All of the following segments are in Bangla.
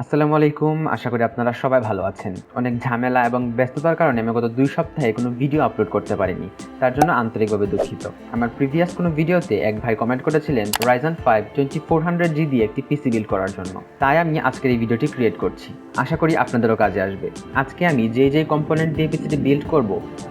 আসসালামু আলাইকুম। আশা করি আপনারা সবাই ভালো আছেন। অনেক ঝামেলা এবং ব্যস্ততার কারণে আমি গত ২ সপ্তাহে কোনো ভিডিও আপলোড করতে পারিনি। তার জন্য আন্তরিকভাবে দুঃখিত। আমার প্রিভিয়াস কোনো ভিডিওতে এক ভাই কমেন্ট করেছিলেন Ryzen 5 2400G দিয়ে একটি পিসি বিল্ড করার জন্য। তাই আমি আজকের এই ভিডিওটি ক্রিয়েট করছি। আশা করি আপনাদেরও কাজে আসবে। আজকে আমি যেই কম্পোনেন্ট দিয়ে পিসিটি বিল্ড করব,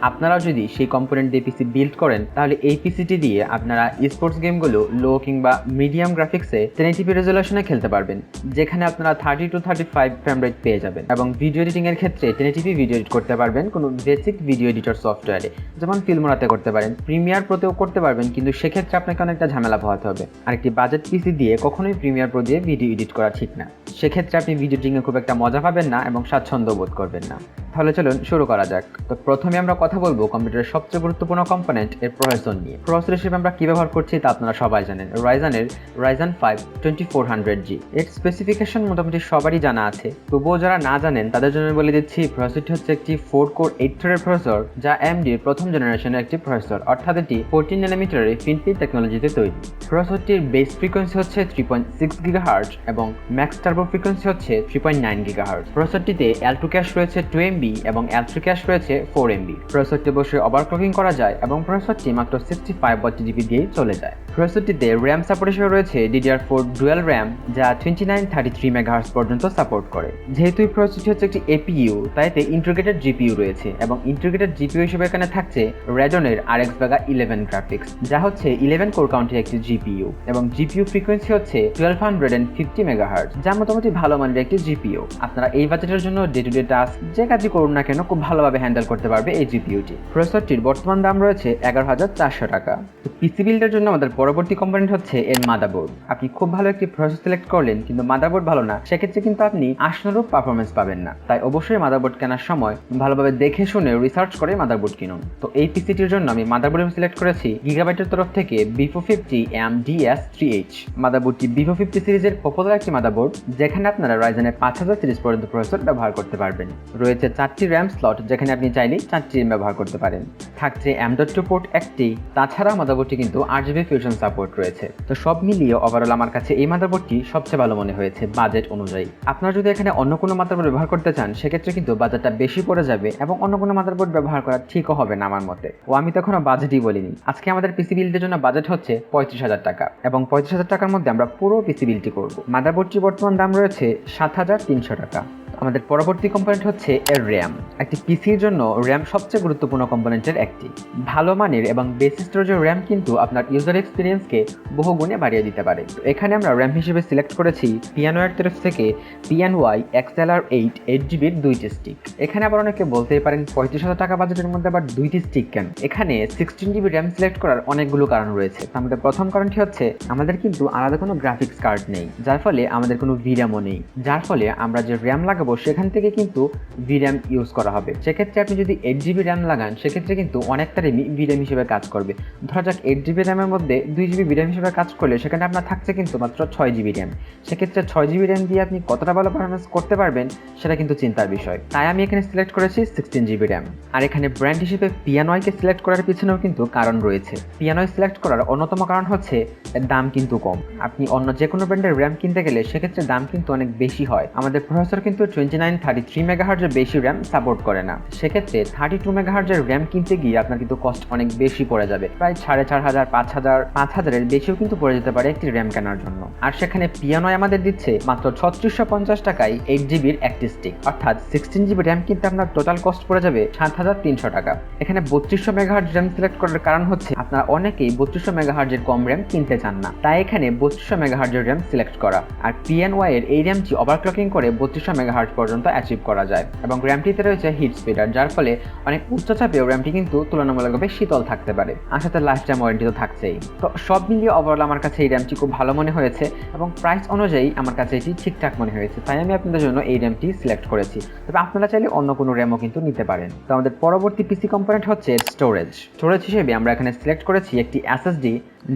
আপনারাও যদি সেই কম্পোনেন্ট দিয়ে পিসি বিল্ড করেন তাহলে এই পিসিটি দিয়ে আপনারা স্পোর্টস গেমগুলো লো কিংবা মিডিয়াম গ্রাফিক্সে 1080p রেজোলিউশনে খেলতে পারবেন, যেখানে আপনারা 30 to 35 ফ্রেম রেট পেয়ে যাবেন। এবং ভিডিও এডিটিং এর ক্ষেত্রে 1080p ভিডিও এডিট করতে পারবেন কোনো বেসিক ভিডিও এডিটর সফটওয়্যারে, যেমন ফিল্মোরাতে করতে পারেন, প্রিমিয়ার প্রোতেও করতে পারবেন, কিন্তু সেক্ষেত্রে আপনাকে অনেকটা ঝামেলা পোহাতে হবে। আরেকটি বাজেট পিসি দিয়ে কখনোই প্রিমিয়ার প্রো দিয়ে ভিডিও এডিট করা ঠিক না। সেক্ষেত্রে আপনি ভিডিও এডিটিংয়ে খুব একটা মজা পাবেন না এবং স্বাচ্ছন্দ্য বোধ করবেন না। তাহলে চলুন শুরু করা যাক। তো প্রথমে আমরা কথা বলবো কম্পিউটারের সবচেয়ে গুরুত্বপূর্ণ কম্পোনেন্ট এর প্রসেসর নিয়ে। প্রসেসর হিসেবে আমরা কি ব্যবহার করছি তা আপনারা সবাই জানেন, রাইজেনের Ryzen 5 2400G। এর স্পেসিফিকেশন মোটামুটি সবারই জানা আছে, তবুও যারা না জানেন তাদের জন্য বলে দিচ্ছি, প্রসেসরটি হচ্ছে একটি 4 কোর 8 থ্রেডের প্রসেসর, যা AMD এর প্রথম জেনারেশনের একটি প্রসেসর, অর্থাৎ এটি 14 ন্যানোমিটারের FinFET টেকনোলজিতে তৈরি। প্রসেসরটির বেস ফ্রিকোয়েন্সি হচ্ছে 3.6 GHz এবং ম্যাক্স টার্বো ফ্রিকোয়েন্সি হচ্ছে 3.9 GHz। প্রসেসরটিতে L2 ক্যাশ রয়েছে 2 MB এবং L3 ক্যাশ রয়েছে 4 MB। প্রসেসরটি বসে ওভারক্লকিং করা যায় এবং প্রসেসরটি মাত্র 65 জিবি দিয়েই চলে যায়। প্রসেসরটিতে র্যাম সাপোর্ট হিসেবে রয়েছে DDR4 ডুয়াল র্যাম, যা 2933 মেগাহার্টজ পর্যন্ত সাপোর্ট করে। যেহেতু এই প্রসেসরটি হচ্ছে একটি APU, তাই এতে ইন্টিগ্রেটেড GPU রয়েছে এবং ইন্টিগ্রেটেড GPU হিসেবে এখানে থাকছে Radeon-এর RX Vega 11 গ্রাফিক্স, যা হচ্ছে 11 কোর কাউন্টের একটি GPU এবং GPU ফ্রিকোয়েন্সি হচ্ছে 1250 মেগাহার্টজ, যা মোটামুটি ভালো মানের একটি GPU। আপনারা এই বাজেটের জন্য ডে টু ডে টাস্ক যে কাজই করুন না কেন খুব ভালোভাবে হ্যান্ডেল করতে পারবে এই GPU-টি। প্রসেসরটির বর্তমান দাম রয়েছে 11,400 টাকা। তো পিসি বিল্ডের জন্য আমাদের পরবর্তী কম্পোনেন্ট হচ্ছে এর মাদারবোর্ড। আপনি খুব ভালো একটি প্রসেসর সিলেক্ট করলেন কিন্তু মাদারবোর্ড ভালো না, সেক্ষেত্রে কিন্তু আপনি আশানুরূপ পারফরমেন্স পাবেন না। তাই অবশ্যই মাদারবোর্ড কেনার সময় ভালোভাবে দেখে শুনে রিসার্চ করে মাদারবোর্ড কিনুন। তো এই পিসিটির জন্য আমি মাদারবোর্ড সিলেক্ট করেছি গিগাবাইটের তরফ থেকে B450 MDS3H। মাদারবোর্ডটি B450 সিরিজের পপুলার একটি মাদারবোর্ড, যেখানে আপনারা রাইজেনের 5000 সিরিজ পর্যন্ত প্রসেসর ব্যবহার করতে পারবেন। রয়েছে 4টি র্যাম স্লট, যেখানে আপনি চাইলেই 4টি র্যাম ব্যবহার করতে পারেন। থাকছে M.2 পোর্ট একটি, তাছাড়া মাদারবোর্ডটি কিন্তু 8GB ফিউশন সাপোর্ট রয়েছে। তো সব মিলিয়ে ওভারঅল আমার কাছে এই মাদারবোর্ডটি সবচেয়ে ভালো মনে হয়েছে বাজেট অনুযায়ী। আপনারা যদি এখানে অন্য কোনো মাদারবোর্ড ব্যবহার করতে চান, সেক্ষেত্রে কিন্তু বাজেটটা বেশি পড়ে যাবে এবং অন্য কোনো মাদারবোর্ড ব্যবহার করা ঠিকও হবে না আমার মতে। আমি তো এখনো বাজেটই বলিনি। আজকে আমাদের পিসি বিল্ডের জন্য বাজেট হচ্ছে 35,000 টাকা এবং 35,000 টাকার মধ্যে আমরা পুরো পিসি বিল্ডটি করব। মাদারবোর্ডটির বর্তমান দাম রয়েছে 7,300 টাকা। আমাদের পরবর্তী কম্পোনেন্ট হচ্ছে এর র্যাম। একটি পিসির জন্য র্যাম সবচেয়ে গুরুত্বপূর্ণ কম্পোনেন্টের একটি। ভালো মানের এবং বেস স্টোরেজের র্যাম কিন্তু আপনার ইউজার এক্সপিরিয়েন্সকে বহুগুণে বাড়িয়ে দিতে পারে। তো এখানে আমরা র্যাম হিসেবে সিলেক্ট করেছি পিয়ানোর তরফ থেকে PNY XLR8 8GB 2টি স্টিক। এখানে আবার অনেকে বলতেই পারেন 35,000 টাকা বাজেটের মধ্যে আবার 2টি স্টিক কেন? এখানে 16GB র্যাম সিলেক্ট করার অনেকগুলো কারণ রয়েছে। আমাদের প্রথম কারণটি হচ্ছে আমাদের কিন্তু আলাদা কোনো গ্রাফিক্স কার্ড নেই, যার ফলে আমাদের কোনো VRAM-ও নেই, যার ফলে আমরা যে র্যাম লাগাবো সেখান থেকে কিন্তু VRAM ইউজ করা হবে। সেক্ষেত্রে আপনি যদি 8GB র্যাম লাগান, সেক্ষেত্রে কিন্তু অনেকটা র্যামই VRAM হিসেবে কাজ করবে। ধরা যাক 8GB র্যামের মধ্যে 2GB VRAM হিসেবে কাজ করলে সেখানে আপনার থাকছে কিন্তু মাত্র 6GB র্যাম। সেক্ষেত্রে 6GB র্যাম দিয়ে আপনি কতটা ভালো পারফরমেন্স করতে পারবেন সেটা কিন্তু চিন্তার বিষয়। তাই আমি এখানে সিলেক্ট করেছি 16GB র্যাম। আর এখানে ব্র্যান্ড হিসেবে PNY-কে সিলেক্ট করার পিছনেও কিন্তু কারণ রয়েছে। PNY সিলেক্ট করার অন্যতম কারণ হচ্ছে এর দাম কিন্তু কম। আপনি অন্য যে কোনো ব্র্যান্ডের র্যাম কিনতে গেলে সেক্ষেত্রে দাম কিন্তু অনেক বেশি হয়। আমাদের প্রসেসর কিন্তু 2933 মেগাহার্জের বেশি র্যাম সাপোর্ট করে না। সেক্ষেত্রে 32 মেগাহার্জের র্যাম কিনতে গিয়ে আপনার কিন্তু কস্ট অনেক বেশি পড়ে যাবে, প্রায় 4,500 5,000 বেশিও কিন্তু পড়ে যেতে পারে একটি র্যাম কেনার জন্য। আর সেখানে PNY আমাদের দিচ্ছে মাত্র 3650 টাকায় 8GBর একটি স্টিক, অর্থাৎ 16GB র্যাম কিনতে আপনার টোটাল কস্ট পড়ে যাবে 7,300 টাকা। এখানে 3200 মেগাহার্জ র্যাম সিলেক্ট করার কারণ হচ্ছে আপনারা অনেকেই 3200 মেগাহার্জের কম র্যাম কিনতে চান না, তাই এখানে 3200 মেগাহার্জের র্যাম সিলেক্ট করা। আর PNY এর এই র্যামটি ওভারক্লকিং করে 3200 মেগাহার্জ পর্যন্ত অ্যাচিভ করা যায় এবং র্যামটিতে রয়েছে হিট স্পিডার, যার ফলে অনেক উচ্চ চাপেও র্যামটি কিন্তু তুলনামূলকভাবে শীতল থাকতে পারে। আর সাথে লাইফ টাইম ওয়ারেন্টি তো থাকছেই। তো সব মিলিয়ে ওভারঅল আমার কাছে এই র্যামটি খুব ভালো মনে হয়েছে এবং প্রাইস অনুযায়ী আমার কাছে এটি ঠিকঠাক মনে হয়েছে, তাই আমি আপনাদের জন্য এই র্যামটি সিলেক্ট করেছি। তবে আপনারা চাইলে অন্য কোনো র্যামও কিন্তু নিতে পারেন। তো আমাদের পরবর্তী পিসি কম্পোনেন্ট হচ্ছে স্টোরেজ হিসেবে আমরা এখানে সিলেক্ট করেছি একটি SSD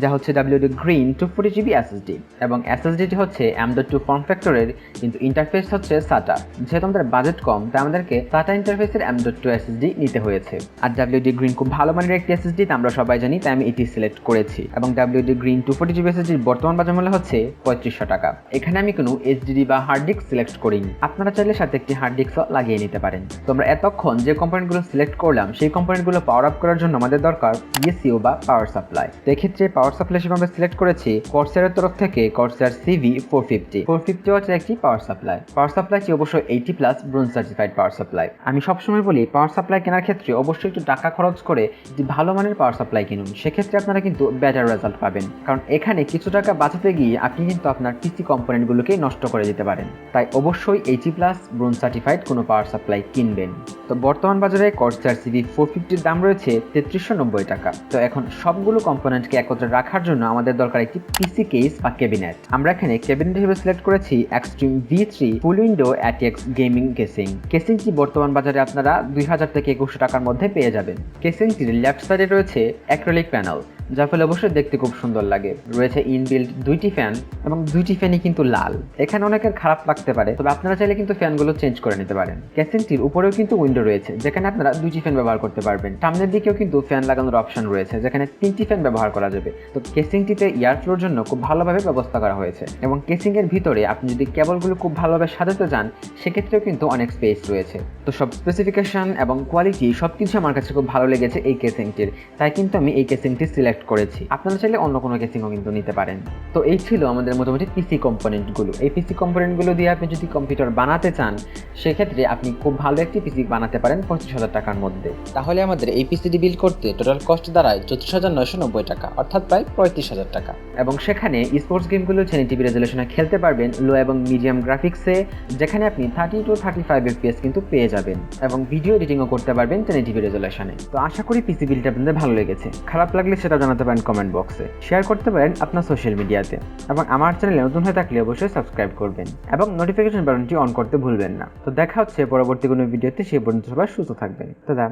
যা হচ্ছে WD Green 240GB SSD, এবং SSDটি হচ্ছে M.2 ফর্ম ফ্যাক্টরের, কিন্তু ইন্টারফেস হচ্ছে SATA। যেহেতু আমাদের বাজেট কম, তাই আমাদেরকে SATA ইন্টারফেসের M.2 SSD নিতে হয়েছে। আর WD Green খুব ভালো মানের একটি SSD, তা আমরা সবাই জানি, তাই আমি এটি সিলেক্ট করেছি। এবং WD Green 240GB SSD এর বর্তমান বাজার মূল্য হচ্ছে 3500 টাকা। এখানে আমি কোনো HDD বা হার্ড ডিস্ক সিলেক্ট করিনি, আপনারা চাইলে সাথে একটি হার্ড ডিস্কও লাগিয়ে নিতে পারেন। তো আমরা এতক্ষণ যে কম্পোনেন্টগুলো সিলেক্ট করলাম, সেই কম্পোনেন্টগুলো পাওয়ার আপ করার জন্য আমাদের দরকার PSU বা পাওয়ার সাপ্লাই। তো এক্ষেত্রে পাওয়ার সাপ্লাই হিসেবে আমরা সিলেক্ট করেছি Corsair-এর তরফ থেকে Corsair CV450 হচ্ছে একটি পাওয়ার সাপ্লাই। পাওয়ার সাপ্লাইটি অবশ্যই 80+ ব্রোঞ্জ সার্টিফাইড পাওয়ার সাপ্লাই। আমি সবসময় বলি, পাওয়ার সাপ্লাই কেনার ক্ষেত্রে অবশ্যই একটু টাকা খরচ করে একটি ভালো মানের পাওয়ার সাপ্লাই কিনুন, সেক্ষেত্রে আপনারা কিন্তু বেটার রেজাল্ট পাবেন। কারণ এখানে কিছু টাকা বাঁচাতে গিয়ে আপনি কিন্তু আপনার পিসি কম্পোনেন্টগুলোকে নষ্ট করে দিতে পারেন। তাই অবশ্যই 80+ ব্রোঞ্জ সার্টিফাইড কোনো পাওয়ার সাপ্লাই কিনবেন। তো বর্তমান বাজারে Corsair CV450-র দাম রয়েছে 3390 টাকা। তো এখন সবগুলো কম্পোনেন্টকে একত্রে রাখার জন্য আমাদের দরকার একটি পিসি কেস বা ক্যাবিনেট। আমরা এখানে ক্যাবিনেট হিসেবে সিলেক্ট করেছি Extreme V3 ফুল উইন্ডো ATX গেমিং কেসিংটি বর্তমান বাজারে আপনারা 2000 থেকে 2100 টাকার মধ্যে পেয়ে যাবেন। কেসিংটির লেফট সাইডে রয়েছে অ্যাক্রিলিক প্যানেল, যার ফলে অবশ্যই দেখতে খুব সুন্দর লাগে। রয়েছে ইনবিল্ট 2টি ফ্যান, এবং 2টি ফ্যানই কিন্তু লাল। এখানে অনেকের খারাপ লাগতে পারে, তবে আপনারা চাইলে কিন্তু ফ্যানগুলো চেঞ্জ করে নিতে পারেন। কেসিংটির উপরেও কিন্তু উইন্ডো রয়েছে, যেখানে আপনারা 2টি ফ্যান ব্যবহার করতে পারবেন। সামনের দিকেও কিন্তু ফ্যান লাগানোর অপশন রয়েছে, যেখানে 3টি ফ্যান ব্যবহার করা যাবে। তো কেসিংটিতে এয়ার ফ্লোর জন্য খুব ভালোভাবে ব্যবস্থা করা হয়েছে, এবং কেসিং এর ভিতরে আপনি যদি কেবলগুলো খুব ভালোভাবে সাজাতে চান, সেক্ষেত্রেও কিন্তু অনেক স্পেস রয়েছে। তো সব স্পেসিফিকেশন এবং কোয়ালিটি সবকিছু আমার কাছে খুব ভালো লেগেছে এই কেসিংটির, তাই কিন্তু আমি এই কেসিংটি সিলেক্ট করেছি। আপনারা চাইলে অন্য কোনো কেসিংও কিন্তু নিতে পারেন। তো এই ছিল আমাদের মোটামুটি পিসি কম্পোনেন্টগুলো। এই পিসি কম্পোনেন্টগুলো দিয়ে আপনি যদি কম্পিউটার বানাতে চান, সেক্ষেত্রে আপনি খুব ভালো একটি পিসি বানাতে পারেন 25,000 টাকার মধ্যে। তাহলে আমাদের এই পিসিটি বিল্ড করতে টোটাল কস্ট দাঁড়ায় 34,990 টাকা, অর্থাৎ প্রায় 35,000 টাকা। এবং সেখানে স্পোর্টস গেমগুলো 1080p রেজুলেশনে খেলতে পারবেন লো এবং মিডিয়াম গ্রাফিক্সে, যেখানে আপনি 30 to 35 FPS কিন্তু পেয়ে যাবেন, এবং ভিডিও এডিটিংও করতে পারবেন 1080p রেজুলেশনে। তো আশা করি পিসি বিল্ডটা আপনাদের ভালো লেগেছে। খারাপ লাগলে সেটা জানাতে পারেন কমেন্ট বক্সে, শেয়ার করতে পারেন আপনার সোশ্যাল মিডিয়াতে, এবং আমার চ্যানেলে নতুন হয়ে থাকলে অবশ্যই সাবস্ক্রাইব করবেন এবং নোটিফিকেশন বাটনটি অন করতে ভুলবেন না। তো দেখা হচ্ছে পরবর্তী কোনো ভিডিওতে, সেই পর্যন্ত সবাই সুস্থ থাকবেন। দাদা।